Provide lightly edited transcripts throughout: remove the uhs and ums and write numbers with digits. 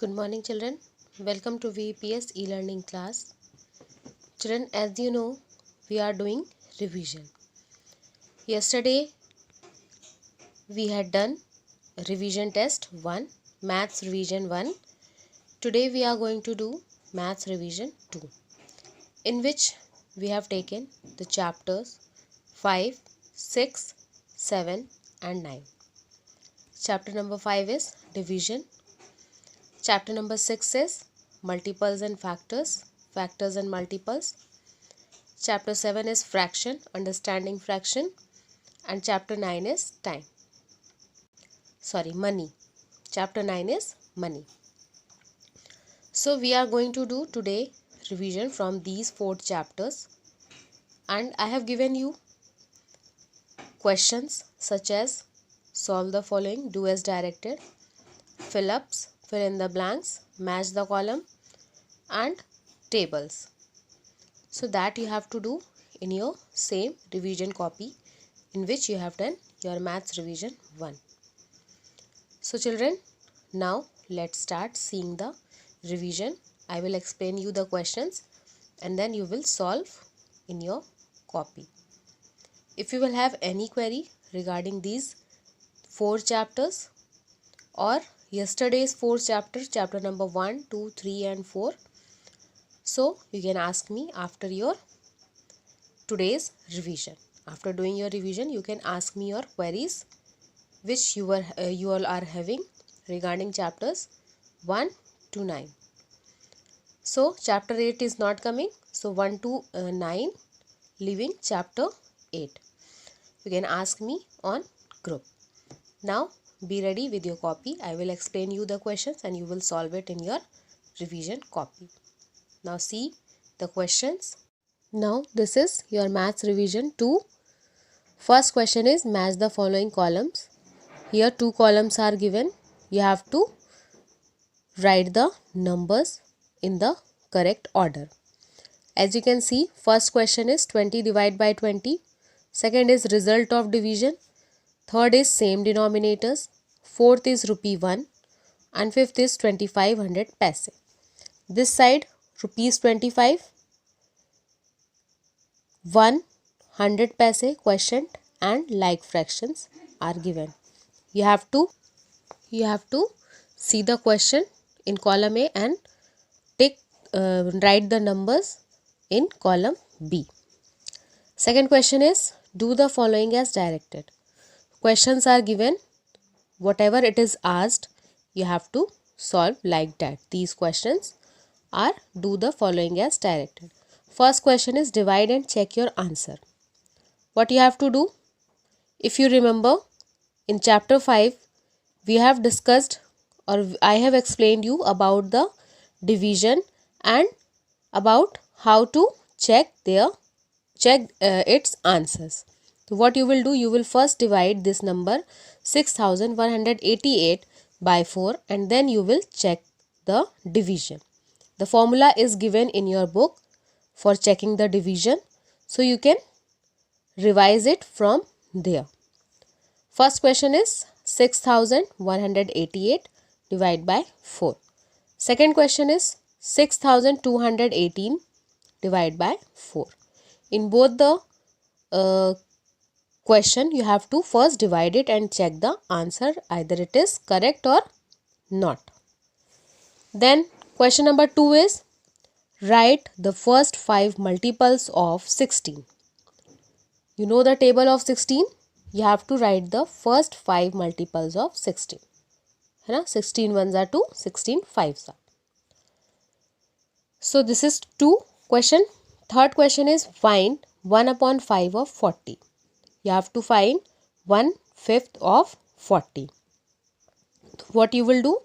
Good morning, children. Welcome to VPS e-learning class. Children, as you know, we are doing revision. Yesterday we had done revision test 1, maths revision 1. Today we are going to do maths revision 2, in which we have taken the chapters 5, 6, 7 and 9. Chapter number 5 is division. Chapter number 6 is multiples and factors, factors and multiples. Chapter 7 is fraction, understanding fraction, and chapter 9 is money. Chapter 9 is money. So we are going to do today revision from these 4 chapters, and I have given you questions such as solve the following, do as directed, fill-ups, fill in the blanks, match the column, and tables. So that you have to do in your same revision copy in which you have done your maths revision 1. So children, now let's start seeing the revision. I will explain you the questions and then you will solve in your copy. If you will have any query regarding these 4 chapters or yesterday's 4 chapters, chapter number 1, 2, 3 and 4, so you can ask me after your today's revision. After doing your revision, you can ask me your queries which you all are having regarding chapters 1 to 9. So chapter 8 is not coming. So 1 to 9 leaving chapter 8. You can ask me on group. Now be ready with your copy. I will explain you the questions and you will solve it in your revision copy. Now see the questions. Now this is your maths revision 2. First question is match the following columns. Here 2 columns are given. You have to write the numbers in the correct order. As you can see, first question is 20 divided by 20. Second is result of division. Third is same denominators. Fourth is rupee 1. And fifth is 2500 paise. This side rupees 25. 100 paise quotient and like fractions are given. You have to see the question in column A and write the numbers in column B. Second question is do the following as directed. Questions are given. Whatever it is asked, you have to solve like that. These questions are do the following as directed. First question is divide and check your answer. What you have to do? If you remember, in chapter 5, we have discussed or I have explained you about the division and about how to check its answers. So what you will do, you will first divide this number 6188 by 4 and then you will check the division. The formula is given in your book for checking the division, so you can revise it from there. First question is 6188 divided by 4. Second question is 6218 divided by 4. In both the question, you have to first divide it and check the answer, either it is correct or not. Then question number 2 is write the first 5 multiples of 16. You know the table of 16? You have to write the first 5 multiples of 16. 16 ones are 2, 16 5s are. So this is 2 question. Third question is find 1 upon 5 of 40. You have to find 1/5 of 40. What you will do?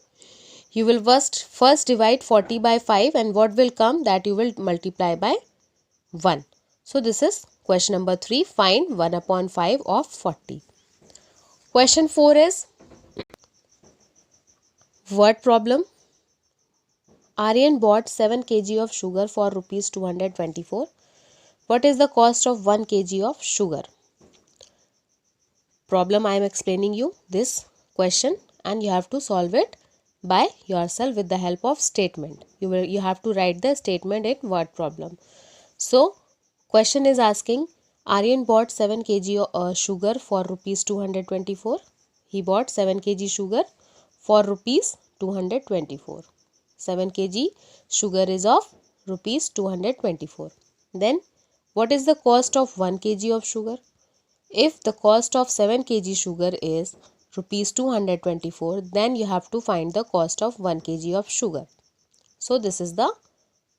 You will first divide 40 by 5 and what will come, that you will multiply by 1. So this is question number 3. Find 1 upon 5 of 40. Question 4 is word problem. Aryan bought 7 kg of sugar for rupees 224. What is the cost of 1 kg of sugar? Problem I am explaining you this question and you have to solve it by yourself with the help of statement. You have to write the statement in word problem. So question is asking, Aryan bought 7 kg sugar for rupees 224. He bought 7 kg sugar for rupees 224. 7 kg sugar is of rupees 224. Then what is the cost of 1 kg of sugar? If the cost of 7 kg sugar is rupees 224, then you have to find the cost of 1 kg of sugar. So this is the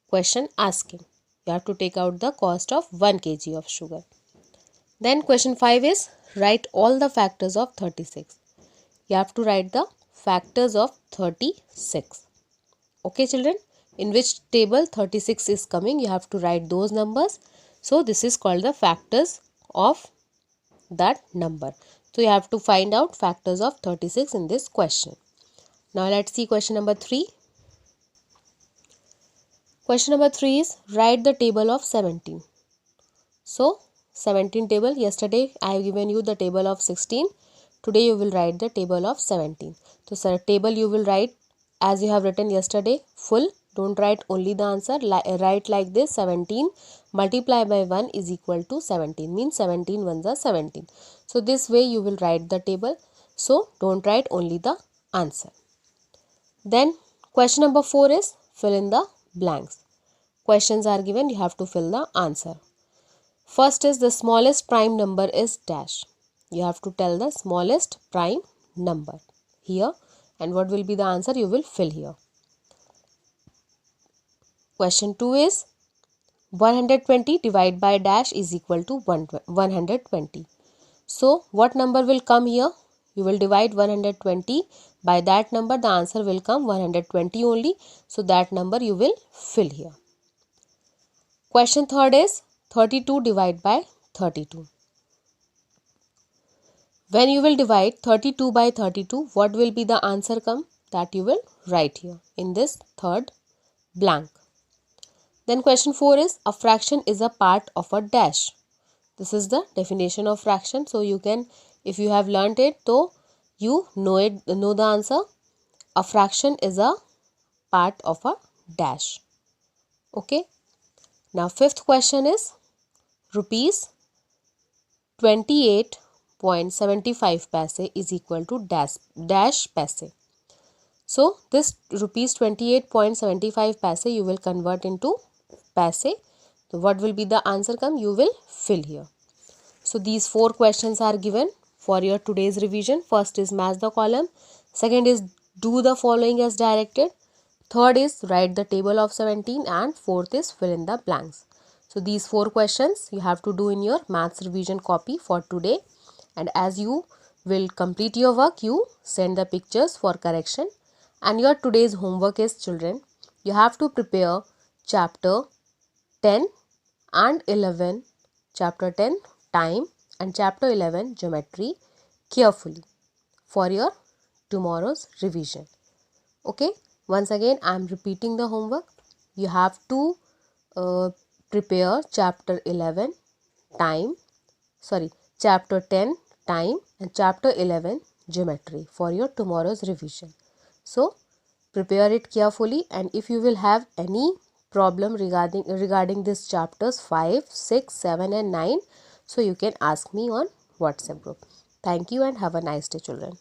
question asking. You have to take out the cost of 1 kg of sugar. Then question 5 is, write all the factors of 36. You have to write the factors of 36. Okay children, in which table 36 is coming, you have to write those numbers. So this is called the factors of that number. So you have to find out factors of 36 in this question. Now let's see question number 3. Question number 3 is, write the table of 17. So 17 table, yesterday I have given you the table of 16. Today you will write the table of 17. So table you will write as you have written yesterday, full. Don't write only the answer. Write like this, 17 multiplied by 1 is equal to 17. Means 17 ones are 17. So this way you will write the table. So don't write only the answer. Then question number 4 is, fill in the blanks. Questions are given, you have to fill the answer. First is, the smallest prime number is dash. You have to tell the smallest prime number here, and what will be the answer you will fill here. Question 2 is, 120 divided by dash is equal to 120. So what number will come here? You will divide 120 by that number, the answer will come 120 only. So that number you will fill here. Question 3 is, 32 divided by 32. When you will divide 32 by 32, what will be the answer come? That you will write here in this third blank. Then question 4 is, a fraction is a part of a dash. This is the definition of fraction. So you can, if you have learnt it, so you know the answer. A fraction is a part of a dash. Okay. Now fifth question is, rupees 28.75 paise is equal to dash paise. So this rupees 28.75 paise you will convert into paise. So what will be the answer come? You will fill here. So these 4 questions are given for your today's revision. First is match the column. Second is do the following as directed. Third is write the table of 17, and fourth is fill in the blanks. So these 4 questions you have to do in your maths revision copy for today. And as you will complete your work, you send the pictures for correction. And your today's homework is, children, you have to prepare chapter 10 and 11, chapter 10 time and chapter 11 geometry carefully for your tomorrow's revision. Okay, once again I am repeating the homework. You have to prepare chapter 11 time, chapter 10 time and chapter 11 geometry for your tomorrow's revision. So prepare it carefully, and if you will have any problem regarding this chapters 5, 6, 7 and 9, so you can ask me on WhatsApp group. Thank you and have a nice day, children.